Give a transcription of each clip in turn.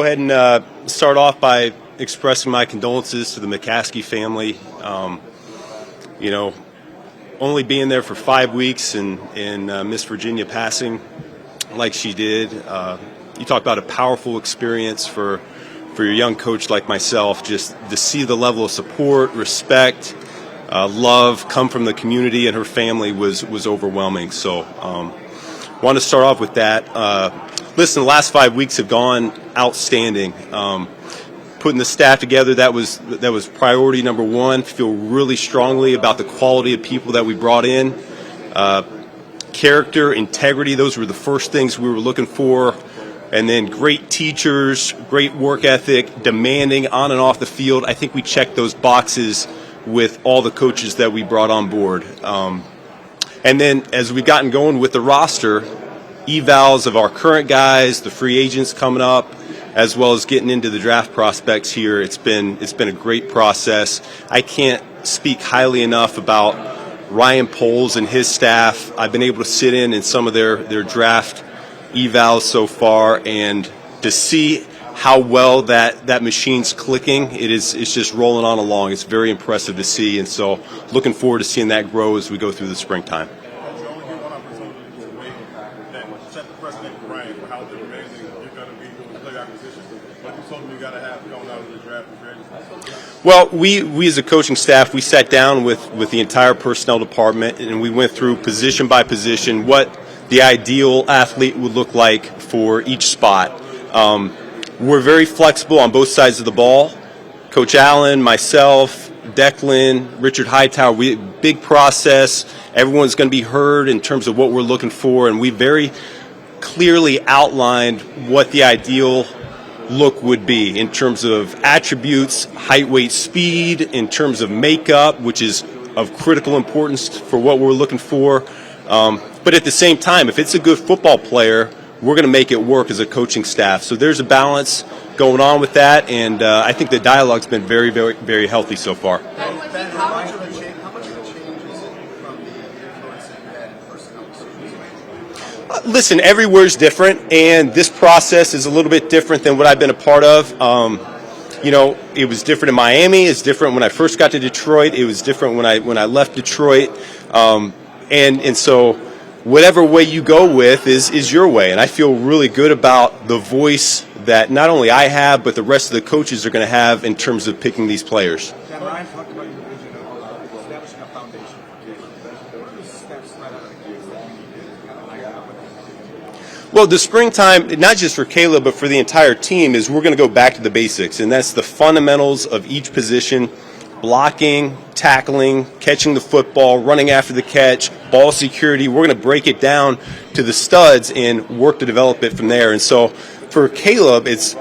Go ahead and start off by expressing my condolences to the McCaskey family. Only being there for 5 weeks and Miss Virginia passing like she did. You talk about a powerful experience for your young coach like myself. Just to see the level of support, respect, love come from the community and her family was overwhelming. So want to start off with that. Listen, the last 5 weeks have gone outstanding. Putting the staff together, that was priority number one. Feel really strongly about the quality of people that we brought in. Character, integrity, those were the first things we were looking for. And then great teachers, great work ethic, demanding on and off the field. I think we checked those boxes with all the coaches that we brought on board. And then as we've gotten going with the roster, evals of our current guys, the free agents coming up, as well as getting into the draft prospects here. It's been a great process. I can't speak highly enough about Ryan Poles and his staff. I've been able to sit in some of their draft evals so far, and to see how well that machine's clicking, it's just rolling on along. It's very impressive to see, and so looking forward to seeing that grow as we go through the springtime. Well, we as a coaching staff, we sat down with the entire personnel department and we went through position by position what the ideal athlete would look like for each spot. We're very flexible on both sides of the ball. Coach Allen, myself, Declan, Richard Hightower, big process. Everyone's going to be heard in terms of what we're looking for, and we very clearly outlined what the ideal look would be in terms of attributes, height, weight, speed, in terms of makeup, which is of critical importance for what we're looking for. But at the same time, if it's a good football player, we're going to make it work as a coaching staff. So there's a balance going on with that, and I think the dialogue's been very, very, very healthy so far. How much of a change is it from the influence that you had in personnel decisions? Listen, everywhere's different, and this process is a little bit different than what I've been a part of. It was different in Miami. It's different when I first got to Detroit. It was different when I left Detroit. And so whatever way you go with is your way. And I feel really good about the voice that not only I have, but the rest of the coaches are going to have in terms of picking these players. Dan, Ryan talked about your vision of establishing a foundation for Caleb. What are the steps right out of the gate that you did to kind of lay out with that? Well, the springtime, not just for Caleb, but for the entire team, is we're going to go back to the basics, and that's the fundamentals of each position: blocking, tackling, catching the football, running after the catch, ball security. We're going to break it down to the studs and work to develop it from there. And so for Caleb, it's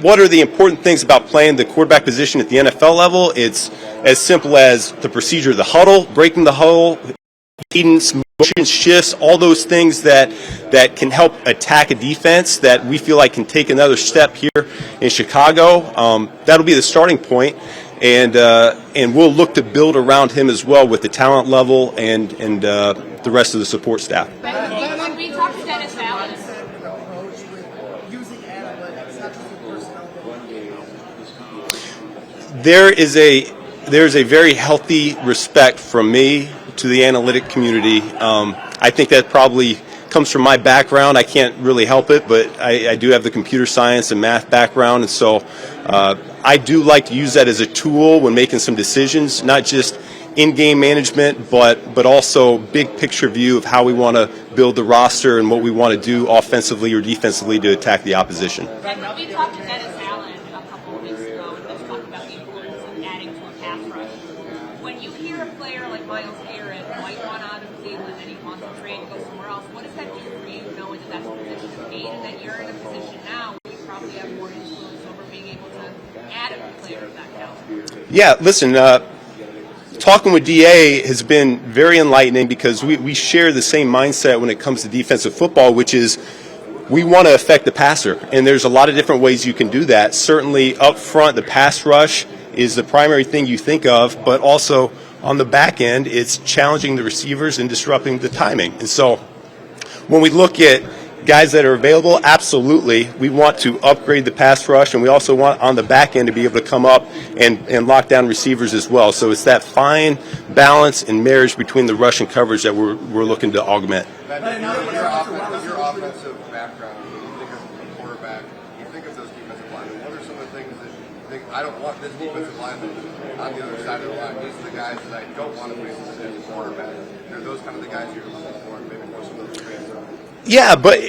what are the important things about playing the quarterback position at the NFL level? It's as simple as the procedure of the huddle, breaking the huddle, cadence, motion shifts, all those things that can help attack a defense that we feel like can take another step here in Chicago. That'll be the starting point. And we'll look to build around him as well with the talent level and the rest of the support staff. When we talked to Dennis Allen, there's a very healthy respect from me to the analytic community. I think that probably comes from my background. I can't really help it, but I do have the computer science and math background, and so I do like to use that as a tool when making some decisions, not just in-game management, but also big picture view of how we want to build the roster and what we want to do offensively or defensively to attack the opposition. we talked to Dennis Allen a couple of weeks ago, and just talked about the importance of adding to a pass rush. When you hear a player like Miles Garrett might want out of Cleveland and he wants to trade and go somewhere else, what does that do for you, knowing that that's a position of need and that you're in a position now where you probably have more influence over being able to add a player of that caliber? Yeah, listen, talking with DA has been very enlightening because we share the same mindset when it comes to defensive football, which is we want to affect the passer. And there's a lot of different ways you can do that. Certainly up front, the pass rush is the primary thing you think of, but also on the back end, it's challenging the receivers and disrupting the timing. And so when we look at guys that are available, absolutely. We want to upgrade the pass rush, and we also want on the back end to be able to come up and lock down receivers as well. So it's that fine balance and marriage between the rush and coverage that we're looking to augment. Your offensive background, you think of the quarterback, you think of those defensive linemen. What are some of the things that you think, I don't want this defensive lineman on the other side of the line? These are the guys that I don't want to face as a quarterback. They're those kind of the guys you're looking for, and maybe more some of those fans. Yeah, but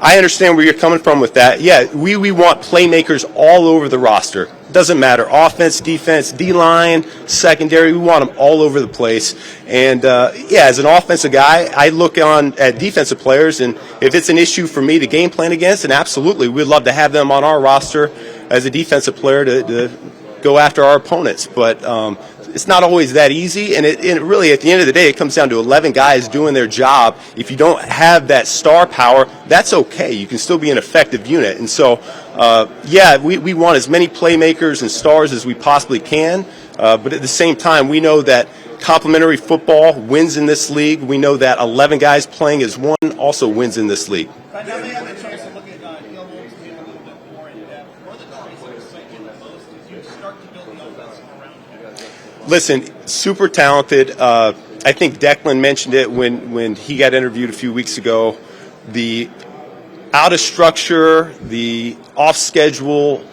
I understand where you're coming from with that. Yeah, we want playmakers all over the roster. Doesn't matter, offense, defense, D-line, secondary, we want them all over the place. And, as an offensive guy, I look on at defensive players, and if it's an issue for me to game plan against, then absolutely, we'd love to have them on our roster as a defensive player to go after our opponents. But it's not always that easy, and it really, at the end of the day, it comes down to 11 guys doing their job. If you don't have that star power, that's okay. You can still be an effective unit. And so, we want as many playmakers and stars as we possibly can, but at the same time, we know that complementary football wins in this league. We know that 11 guys playing as one also wins in this league. But now they have a chance to look at Neil Williams being a little bit more in depth. What are the things that excite you the most as you start to build the offense around him? Listen, super talented. I think Declan mentioned it when he got interviewed a few weeks ago. The out of structure, the off schedule,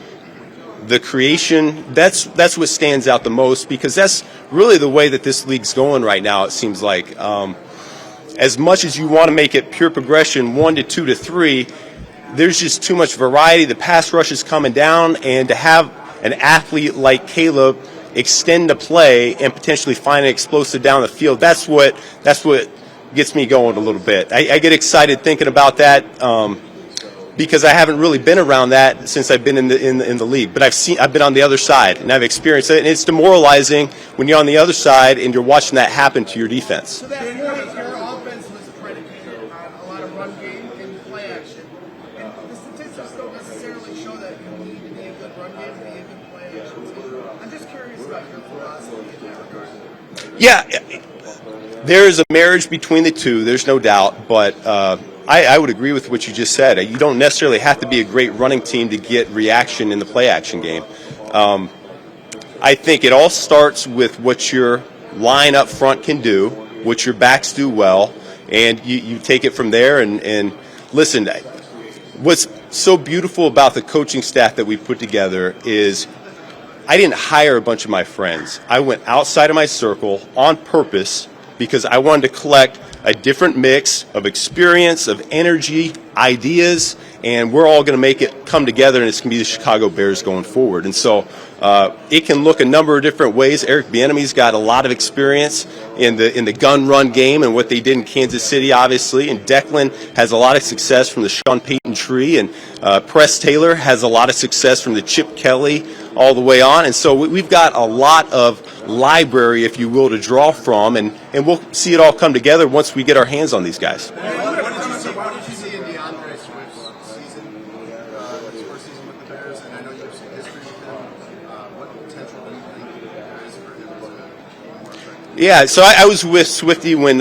the creation, that's what stands out the most, because that's really the way that this league's going right now, it seems like. As much as you want to make it pure progression 1 to 2 to 3, there's just too much variety. The pass rush is coming down, and to have an athlete like Caleb extend the play and potentially find an explosive down the field, that's what gets me going a little bit. I get excited thinking about that because I haven't really been around that since I've been in the league. But I've been on the other side, and I've experienced it, and it's demoralizing when you're on the other side and you're watching that happen to your defense. So that point, your offense was predicated on a lot of run game and play action. And the statistics don't necessarily show that you need to be a good run game to be a good play action team. I'm just curious about your philosophy in that regard. Yeah, there is a marriage between the two, there's no doubt, but I would agree with what you just said. You don't necessarily have to be a great running team to get reaction in the play action game. I think it all starts with what your line up front can do, what your backs do well, and you take it from there. And listen, what's so beautiful about the coaching staff that we put together is I didn't hire a bunch of my friends. I went outside of my circle on purpose because I wanted to collect a different mix of experience, of energy, ideas, and we're all going to make it come together, and it's going to be the Chicago Bears going forward. And so it can look a number of different ways. Eric Bieniemy's got a lot of experience in the gun run game and what they did in Kansas City, obviously, and Declan has a lot of success from the Sean Payton tree, and Press Taylor has a lot of success from the Chip Kelly all the way on. And so we've got a lot of library, if you will, to draw from, and we'll see it all come together once we get our hands on these guys. What did you see in DeAndre Swift's season, his first season with the Bears? And I know you have some history with him. What potential do you think there is for him to be more effective? Yeah, so I was with Swifty when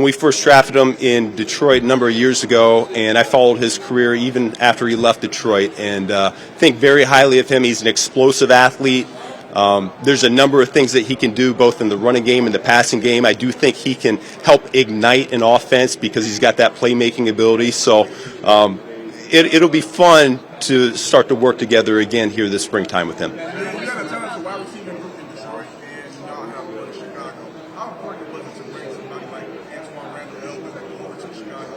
we first drafted him in Detroit a number of years ago, and I followed his career even after he left Detroit, and think very highly of him. He's an explosive athlete. There's a number of things that he can do both in the running game and the passing game. I do think he can help ignite an offense because he's got that playmaking ability. So it'll be fun to start to work together again here this springtime with him. You got a ton of wide receiver group in Detroit, and you know how we go to Chicago. How important was it to bring somebody like Antoine Randall over to Chicago?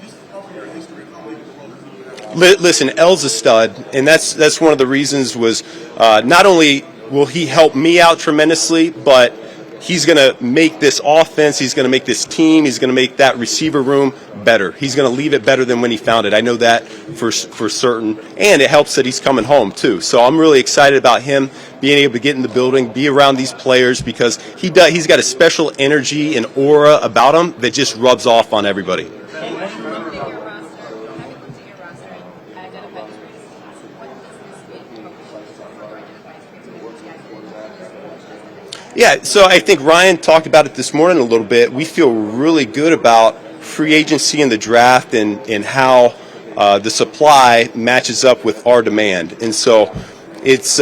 Just over your history of how the world is. Listen, L's a stud, and that's one of the reasons was not only will he help me out tremendously, but he's going to make this offense, he's going to make this team, he's going to make that receiver room better. He's going to leave it better than when he found it. I know that for certain, and it helps that he's coming home too. So I'm really excited about him being able to get in the building, be around these players, because he's got a special energy and aura about him that just rubs off on everybody. Yeah, so I think Ryan talked about it this morning a little bit. We feel really good about free agency and the draft and how the supply matches up with our demand. And so it's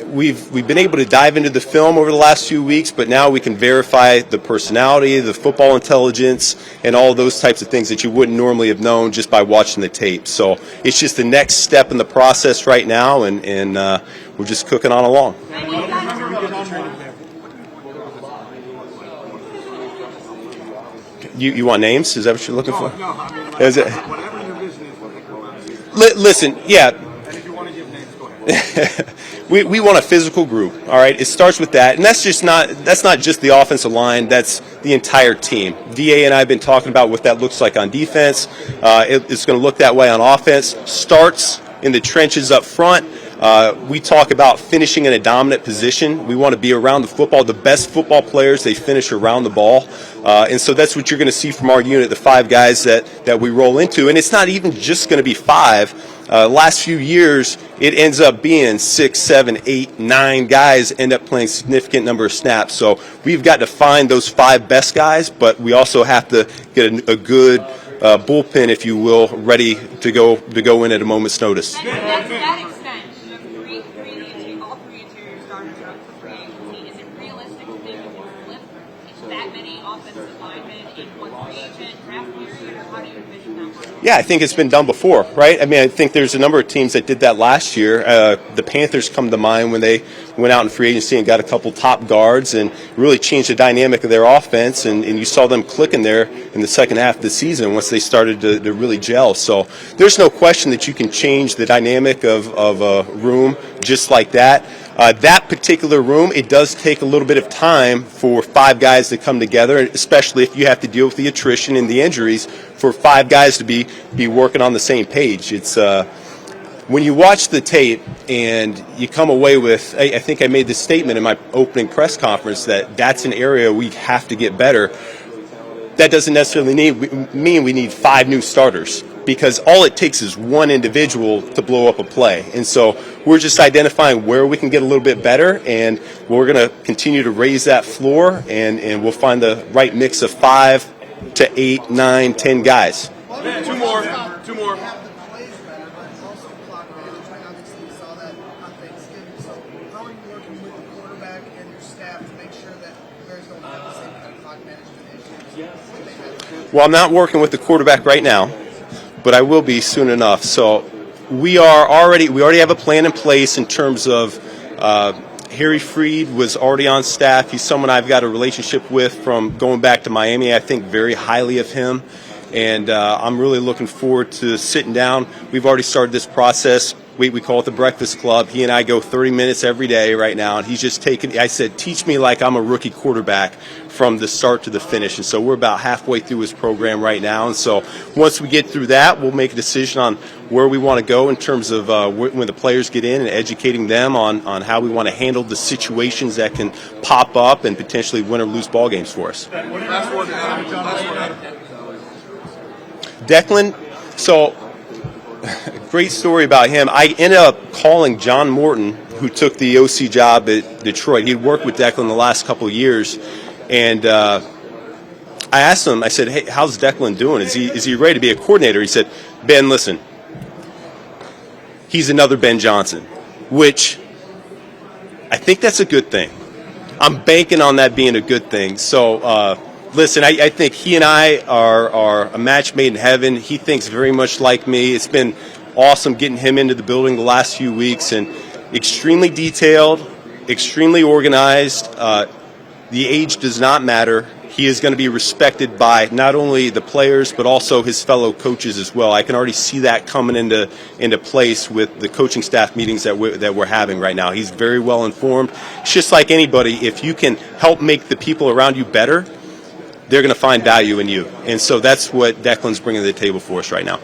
we've been able to dive into the film over the last few weeks, but now we can verify the personality, the football intelligence, and all those types of things that you wouldn't normally have known just by watching the tape. So it's just the next step in the process right now, and we're just cooking on along. You want names? Is that what you're looking for? No, I mean, Is it? whatever your vision is, we'll think about it. Listen, yeah. And if you want to give names, go ahead. We want a physical group, all right? It starts with that, and that's not just the offensive line, that's the entire team. DA and I have been talking about what that looks like on defense. It's going to look that way on offense. Starts in the trenches up front. We talk about finishing in a dominant position. We want to be around the football. The best football players, they finish around the ball. And so that's what you're going to see from our unit, the 5 guys that we roll into. And it's not even just going to be 5. Last few years, it ends up being 6, 7, 8, 9 guys end up playing significant number of snaps. So we've got to find those 5 best guys, but we also have to get a good bullpen, if you will, ready to go in at a moment's notice. And to that extent, all 3 interior starters are up for free agency. Is it realistic to think you can flip that many offensive linemen in one free agent draft period, or how do you envision that working? Yeah, I think it's been done before, right? I mean, I think there's a number of teams that did that last year. The Panthers come to mind when they went out in free agency and got a couple top guards and really changed the dynamic of their offense, and you saw them clicking there in the second half of the season once they started to really gel. So there's no question that you can change the dynamic of a room just like that. That particular room, it does take a little bit of time for 5 guys to come together, especially if you have to deal with the attrition and the injuries, for 5 guys to be working on the same page. It's when you watch the tape and you come away with, I think I made this statement in my opening press conference that that's an area we have to get better. That doesn't necessarily mean we need 5 new starters, because all it takes is one individual to blow up a play. And so we're just identifying where we can get a little bit better, and we're going to continue to raise that floor, and we'll find the right mix of 5 to 8, 9, 10 guys. Two more. Have the plays better, but also clock management. Obviously, you saw that on Thanksgiving. So how are you working with the quarterback and your staff to make sure that players don't have the same kind of clock management issues that they had? Well, I'm not working with the quarterback right now, but I will be soon enough. So we already have a plan in place in terms of Harry Freed was already on staff. He's someone I've got a relationship with from going back to Miami. I think very highly of him, and I'm really looking forward to sitting down. We've already started this process. We call it the Breakfast Club. He and I go 30 minutes every day right now, and he's just taking, I said, teach me like I'm a rookie quarterback from the start to the finish. And so we're about halfway through his program right now. And so once we get through that, we'll make a decision on where we want to go in terms of when the players get in and educating them on how we want to handle the situations that can pop up and potentially win or lose ball games for us. Declan, so great story about him. I ended up calling John Morton, who took the OC job at Detroit. He'd worked with Declan the last couple of years, and I asked him, I said, hey, how's Declan doing? Is he ready to be a coordinator? He said, Ben, listen, he's another Ben Johnson, which I think that's a good thing. I'm banking on that being a good thing. So, listen, I think he and I are a match made in heaven. He thinks very much like me. It's been awesome getting him into the building the last few weeks, and extremely detailed, extremely organized. The age does not matter. He is going to be respected by not only the players but also his fellow coaches as well. I can already see that coming into place with the coaching staff meetings that we're having right now. He's very well informed. It's just like anybody, if you can help make the people around you better, they're going to find value in you. And so that's what Declan's bringing to the table for us right now.